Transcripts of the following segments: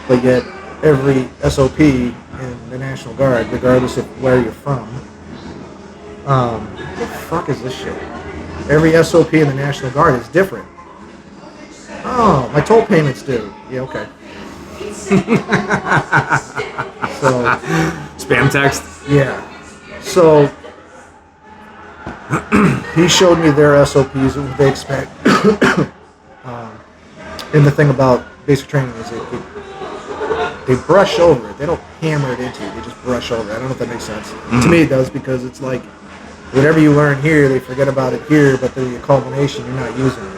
but yet every SOP in the National Guard, regardless of where you're from, what the fuck is this shit? Every SOP in the National Guard is different. Oh, my toll payment's due. Yeah, okay. So Spam text. yeah. So he showed me their SOPs and what they expect. And the thing about basic training is they brush over it. They don't hammer it into you. They just brush over it. I don't know if that makes sense. To me, it does, because it's like whatever you learn here, they forget about it here, but then the culmination, you're not using it.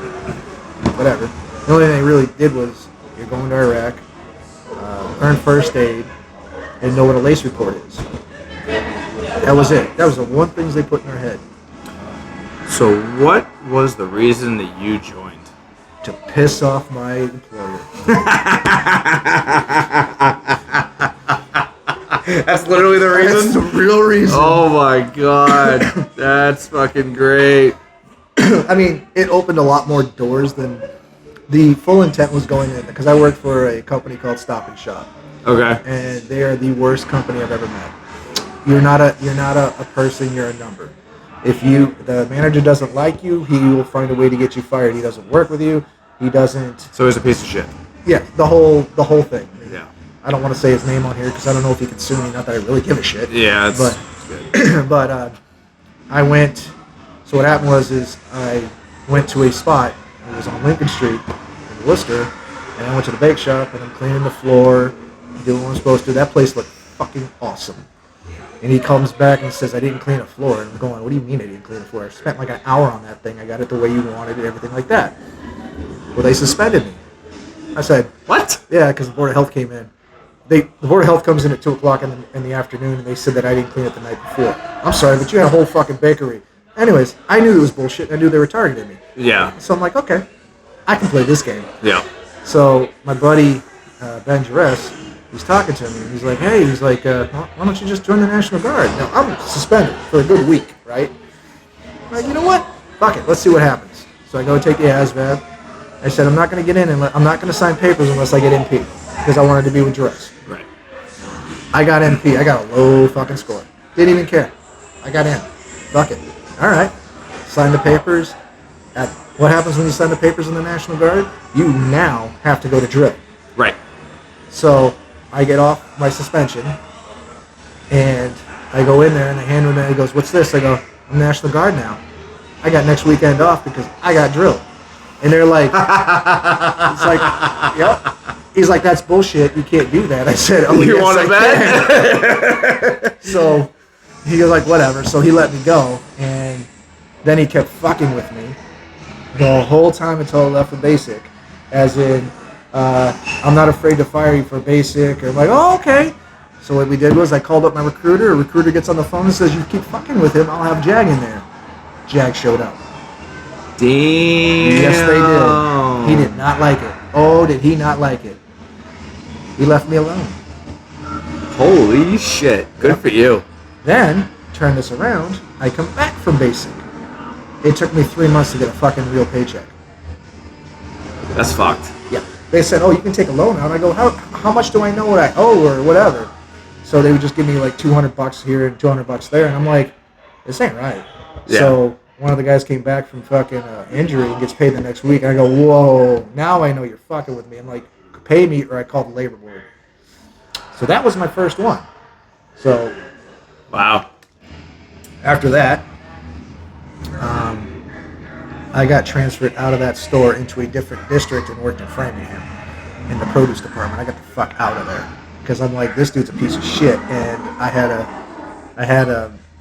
Whatever. The only thing they really did was you're going to Iraq, learn first aid, and know what a lace report is. That was it. That was the one thing they put in their head. So what was the reason that you joined? To piss off my employer. That's literally the reason? That's the real reason. Oh my god. That's fucking great. I mean, it opened a lot more doors than the full intent was going in, because I worked for a company called Stop and Shop. Okay. And they are the worst company I've ever met. You're not a person, you're a number. If the manager doesn't like you, he will find a way to get you fired. He doesn't work with you. He doesn't. So he's a piece of shit. Yeah, the whole thing. Yeah. I don't want to say his name on here because I don't know if he can sue me. Not that I really give a shit. Yeah, but good. but I went. So what happened was I went to a spot. It was on Lincoln Street in Worcester, and I went to the bake shop and I'm cleaning the floor, doing what I'm supposed to. That place looked fucking awesome. And he comes back and says, I didn't clean a floor. And I'm going, what do you mean I didn't clean the floor? I spent like an hour on that thing. I got it the way you wanted it, everything like that. Well, they suspended me. I said, what? Yeah, because the Board of Health came in. The Board of Health comes in at 2 o'clock in the afternoon, and they said that I didn't clean it the night before. I'm sorry, but you had a whole fucking bakery. Anyways, I knew it was bullshit. I knew they were targeting me. Yeah. So I'm like, okay, I can play this game. Yeah. So my buddy, Ben Jerez, he's talking to me, and he's like, hey, why don't you just join the National Guard? Now, I'm suspended for a good week, right? I'm like, you know what? Fuck it, let's see what happens. So I go take the ASVAB. I said, I'm not going to get in, and I'm not going to sign papers unless I get MP, because I wanted to be with Jerez. Right. I got MP. I got a low fucking score. Didn't even care. I got in. Fuck it. All right. Sign the papers. What happens when you sign the papers in the National Guard? You now have to go to drill. Right. So I get off my suspension, and I go in there, and I hand him that. He goes, what's this? I go, I'm National Guard now. I got next weekend off because I got drilled. And they're like, it's like, yep. He's like, that's bullshit. You can't do that. I said, oh, you yes, want I can. So he was like, whatever. So he let me go, and then he kept fucking with me the whole time until I left for basic. As in, I'm not afraid to fire you for basic. Or I'm like, oh, okay. So what we did was I called up my recruiter. A recruiter gets on the phone and says, you keep fucking with him, I'll have Jag in there. Jag showed up. Damn. Yes, they did. He did not like it. Oh, did he not like it? He left me alone. Holy shit. Good for you. Then, turn this around, I come back from basic. It took me 3 months to get a fucking real paycheck. That's fucked. Yeah. They said, oh, you can take a loan out. I go, how much do I know what I owe or whatever? So they would just give me like $200 here and $200 there. And I'm like, this ain't right. Yeah. So one of the guys came back from fucking injury and gets paid the next week. And I go, whoa, now I know you're fucking with me. I'm like, pay me or I call the labor board. So that was my first one. So Wow. after that, I got transferred out of that store into a different district and worked in Framingham in the produce department. I got the fuck out of there because I'm like, this dude's a piece of shit, and I had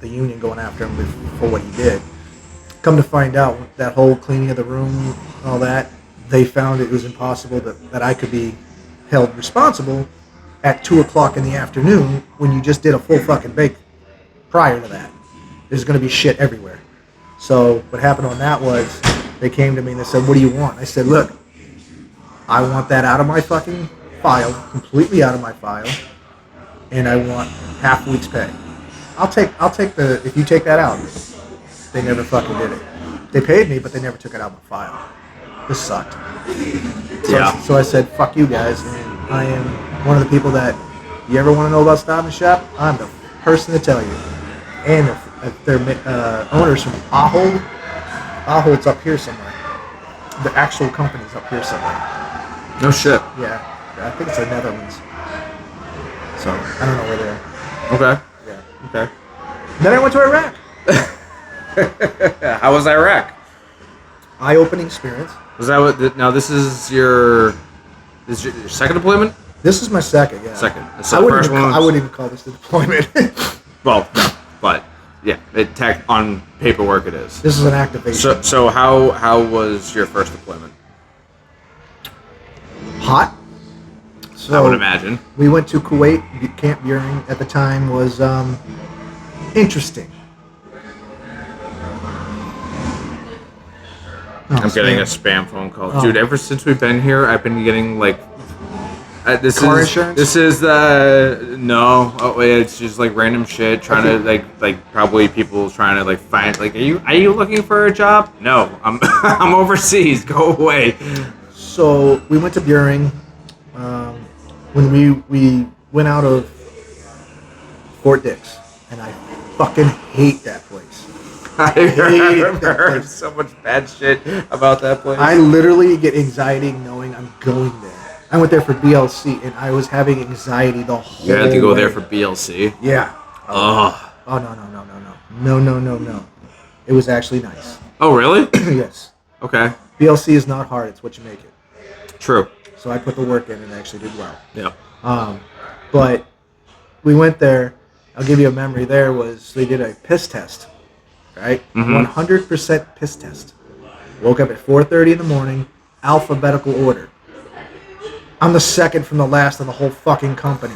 the union going after him for what he did. Come to find out, that whole cleaning of the room, all that, they found it was impossible that I could be held responsible at 2 o'clock in the afternoon when you just did a full fucking bake prior to that. There's going to be shit everywhere. So what happened on that was they came to me and they said, what do you want? I said, look, I want that out of my fucking file, completely out of my file, and I want half a week's pay. I'll take the, if you take that out. They never fucking did it. They paid me, but they never took it out of my file. This sucked. So I said, fuck you guys, and I am One of the people that you ever want to know about Stop and Shop, I'm the person to tell you. And their owners from Ahold. Ahold's up here somewhere. The actual company's up here somewhere. No shit. Yeah, I think it's the Netherlands. So I don't know where they are. Okay. Yeah. Okay. Then I went to Iraq. How was Iraq? Eye-opening experience. Was that what? Now this is your second deployment? This is my second. Yeah. Second. I So wouldn't, first even, one. I wouldn't even call this the deployment. Well, no, but yeah, on paperwork it is. This is an activation. So how was your first deployment? Hot. So I would imagine. we went to Kuwait. Camp Buring at the time was interesting. Oh, I'm getting a spam. spam phone call, Oh. dude. Ever since we've been here, I've been getting like. Car insurance? This is no. Oh wait, it's just like random shit. Trying to like probably people trying to like find like are you looking for a job? No, I'm I'm overseas. Go away. So we went to Buring. When we went out of Fort Dix, and I fucking hate that place. I that heard place. so much bad shit about that place. I literally get anxiety knowing I'm going there. I went there for BLC, and I was having anxiety the whole You had to go way. there for BLC. Yeah. Oh. Oh, no. It was actually nice. Oh really? Yes. Okay. BLC is not hard. It's what you make it. True. So I put the work in and actually did well. Yeah. But we went there. I'll give you a memory. There was they did a piss test, right? 100% piss test. Woke up at 4:30 in the morning, alphabetical order. I'm the second from the last of the whole fucking company.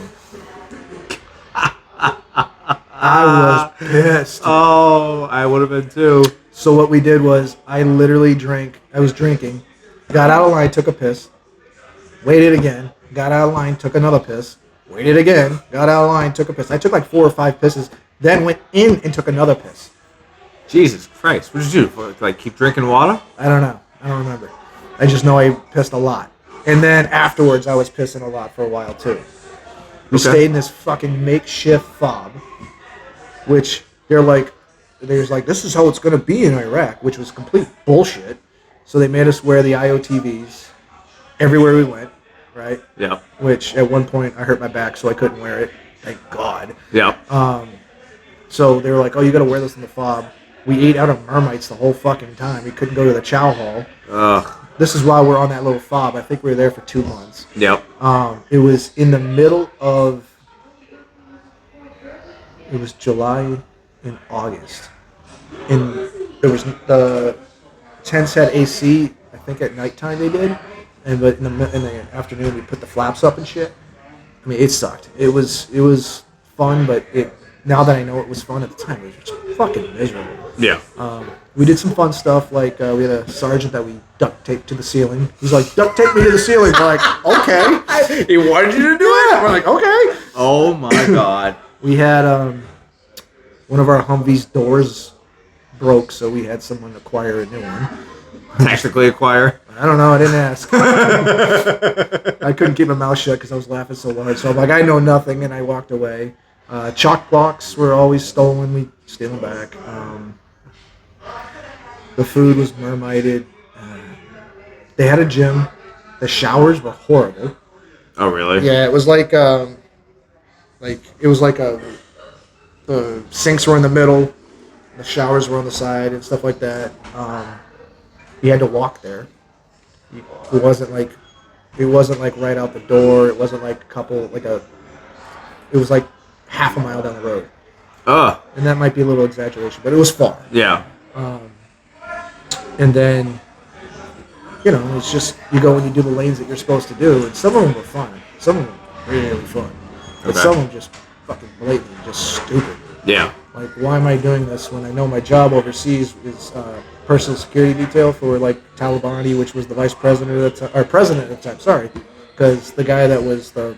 I was pissed. Oh, I would have been too. So what we did was I literally drank. I was drinking, got out of line, took a piss, waited again, got out of line, took another piss, waited again, got out of line, took a piss. I took like 4 or 5 pisses, then went in and took another piss. Jesus Christ. What did you do? Like keep drinking water? I don't know. I don't remember. I just know I pissed a lot. And then afterwards, I was pissing a lot for a while too. We Okay. stayed in this fucking makeshift fob, which there's like, this is how it's going to be in Iraq, which was complete bullshit. So they made us wear the IOTVs everywhere we went, right? Yeah. Which at one point I hurt my back, so I couldn't wear it. Thank God. Yeah. So they were like, oh, you got to wear this in the fob. We ate out of Mermites the whole fucking time. We couldn't go to the chow hall. Ugh. This is why we're on that little fob. I think we were there for 2 months. Yep. It was in the middle of... It was July and August. And there was... The tents had AC, I think at nighttime they did. But in the afternoon we put the flaps up and shit. I mean, it sucked. It was fun, but now that I know it was fun at the time, it was just fucking miserable. Yeah. We did some fun stuff, like we had a sergeant that we duct taped to the ceiling. He's like, duct tape me to the ceiling. We're like, okay. He wanted you to do it? We're like, okay. Oh my god. We had one of our Humvee's doors broke, so we had someone acquire a new one. Technically acquire. I don't know. I didn't ask. I couldn't keep my mouth shut because I was laughing so hard. So I'm like, I know nothing, and I walked away. Chalk blocks were always stolen. We steal them back. The food was mermaided. They had a gym. The showers were horrible. Oh really? Yeah, it was like the sinks were in the middle, the showers were on the side and stuff like that. You had to walk there. It wasn't like right out the door. It wasn't like it was like half a mile down the road. And that might be a little exaggeration, but it was far. Yeah. And then, it's just, you go and you do the lanes that you're supposed to do, and some of them were fun. Some of them were really fun. But Okay. some of them just fucking blatantly just stupid. Yeah. Like, why am I doing this when I know my job overseas is personal security detail for, like, Talabani, which was the vice president at the time, or president at the time, sorry. Because the guy that was the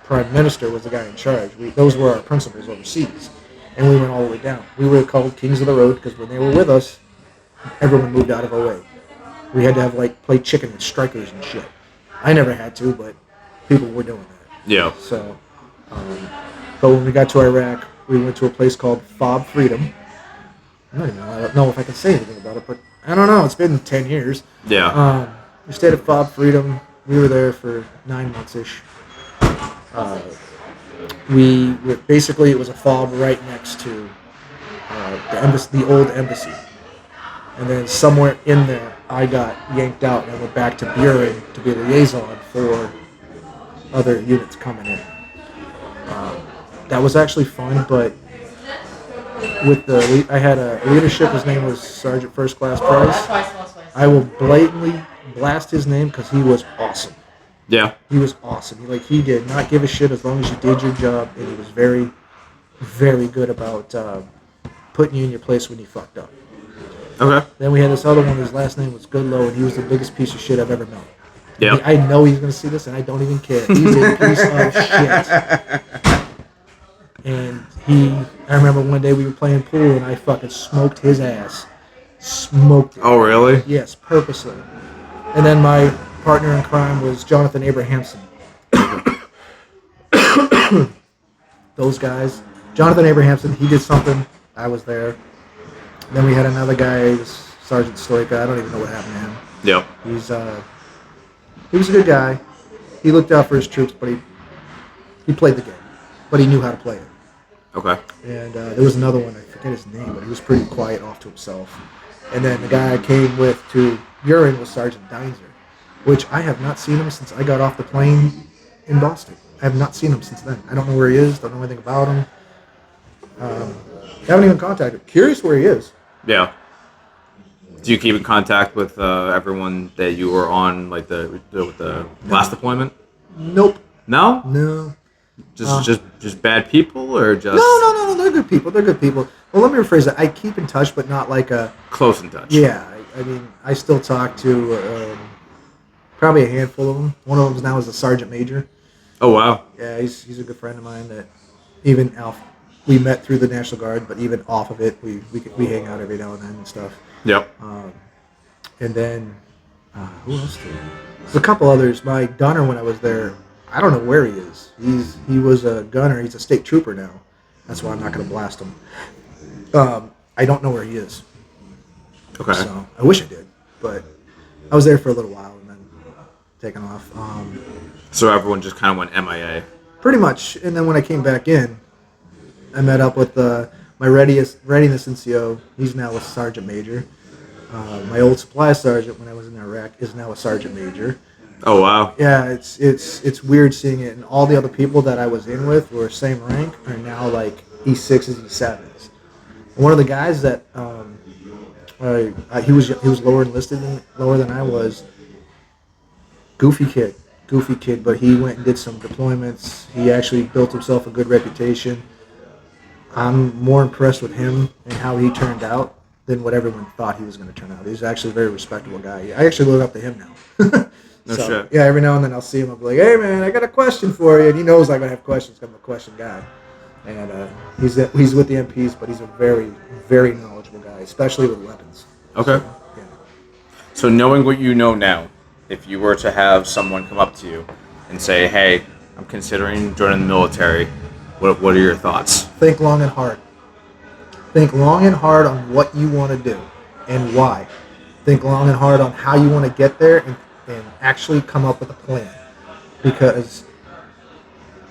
prime minister was the guy in charge. Those were our principals overseas. And we went all the way down. We were called Kings of the Road because when they were with us, everyone moved out of our way. We had to play chicken with strikers and shit. I never had to, but people were doing that. Yeah. So, but when we got to Iraq, we went to a place called Fob Freedom. I don't know if I can say anything about it, but I don't know. It's been 10 years. Yeah. We stayed at Fob Freedom. We were there for 9 months ish. Basically, it was a fob right next to the old embassy. And then somewhere in there, I got yanked out and I went back to Buren to be a liaison for other units coming in. That was actually fun, but I had a leadership. His name was Sergeant First Class Price. I will blatantly blast his name because he was awesome. Yeah. He was awesome. He did not give a shit as long as you did your job, and he was very, very good about putting you in your place when you fucked up. Okay. Then we had this other one. His last name was Goodlow, and he was the biggest piece of shit I've ever known. Yeah. I know he's going to see this, and I don't even care. He's a piece of shit. And I remember one day we were playing pool, and I fucking smoked his ass. Smoked it. Oh, really? Yes, purposely. And then my partner in crime was Jonathan Abrahamson. Those guys. Jonathan Abrahamson, he did something. I was there. Then we had another guy, Sergeant Stoika. I don't even know what happened to him. Yep. He was a good guy. He looked out for his troops, but he played the game. But he knew how to play it. Okay. And there was another one, I forget his name, but he was pretty quiet off to himself. And then the guy I came with to Buren was Sergeant Deinzer, which I have not seen him since I got off the plane in Boston. I have not seen him since then. I don't know where he is, don't know anything about him. Haven't even contacted him. Curious where he is. Yeah. Do you keep in contact with everyone that you were on, like with the last deployment? Nope. No? No. Just bad people, or just No. They're good people. They're good people. Well, let me rephrase that. I keep in touch, but not like a close in touch. Yeah. I mean, I still talk to probably a handful of them. One of them now is a sergeant major. Oh wow. Yeah, he's a good friend of mine. That even we met through the National Guard, but even off of it, we hang out every now and then and stuff. Yep. And then who else? There's a couple others. My gunner when I was there. I don't know where he is. He was a gunner. He's a state trooper now. That's why I'm not going to blast him. I don't know where he is. Okay. So I wish I did, but I was there for a little while and then taken off. So everyone just kind of went MIA. Pretty much. And then when I came back in, I met up with my readiness NCO. He's now a sergeant major. My old supply sergeant when I was in Iraq is now a sergeant major. Oh wow. Yeah, it's weird seeing it, and all the other people that I was in with were same rank are now like E6s, E7s. One of the guys that he was lower than I was. Goofy kid, but he went and did some deployments. He actually built himself a good reputation. I'm more impressed with him and how he turned out than what everyone thought he was going to turn out. He's actually a very respectable guy. I actually look up to him now. No shit. Yeah, every now and then I'll see him. I'll be like, "Hey, man, I got a question for you." And he knows I'm gonna have questions because I'm a question guy. And he's with the MPs, but he's a very, very knowledgeable guy, especially with weapons. Okay. So, yeah. So knowing what you know now, if you were to have someone come up to you and say, "Hey, I'm considering joining the military," what are your thoughts? Think long and hard. Think long and hard on what you want to do and why. Think long and hard on how you want to get there and actually come up with a plan, because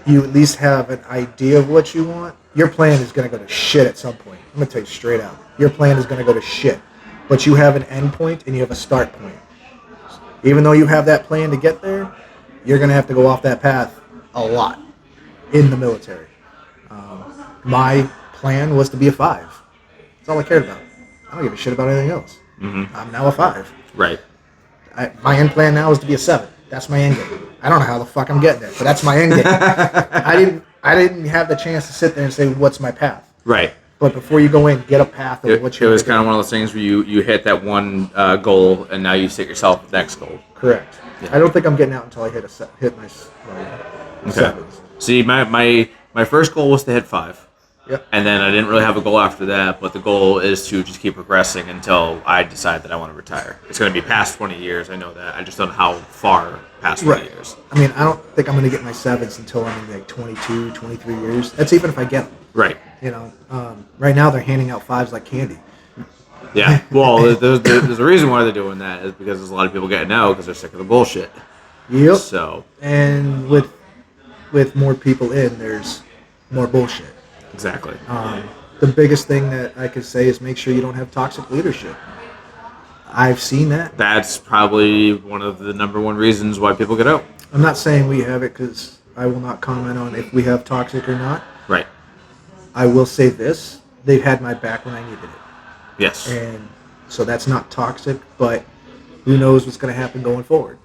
you at least have an idea of what you want. Your plan is going to go to shit at some point. I'm going to tell you straight out. Your plan is going to go to shit, but you have an end point and you have a start point. Even though you have that plan to get there, you're going to have to go off that path a lot in the military. My plan was to be a 5. That's all I cared about. I don't give a shit about anything else. Mm-hmm. I'm now a 5. Right. My end plan now is to be a 7. That's my end game. I don't know how the fuck I'm getting there, but that's my end game. I didn't have the chance to sit there and say, what's my path? Right. But before you go in, get a path of what It you're was doing. kind of one of those things where you hit that one goal, and now you set yourself the next goal. Correct. Yeah. I don't think I'm getting out until I hit my Okay. sevens. See, my first goal was to hit 5. Yep. And then I didn't really have a goal after that, but the goal is to just keep progressing until I decide that I want to retire. It's going to be past 20 years. I know that. I just don't know how far past 20 Right. years. I mean, I don't think I'm going to get my sevens until I'm in like 22, 23 years. That's even if I get them. Right. You know, right now they're handing out fives like candy. Yeah. Well, there's a reason why they're doing that is because there's a lot of people getting out because they're sick of the bullshit. Yep. So, And with more people in, there's more bullshit. exactly. The biggest thing that I could say is make sure you don't have toxic leadership. I've seen that. That's probably one of the number one reasons why people get out. I'm not saying we have it because I will not comment on if we have toxic or not. Right. I will say this. They've had my back when I needed it. Yes. And so that's not toxic, but who knows what's going to happen going forward.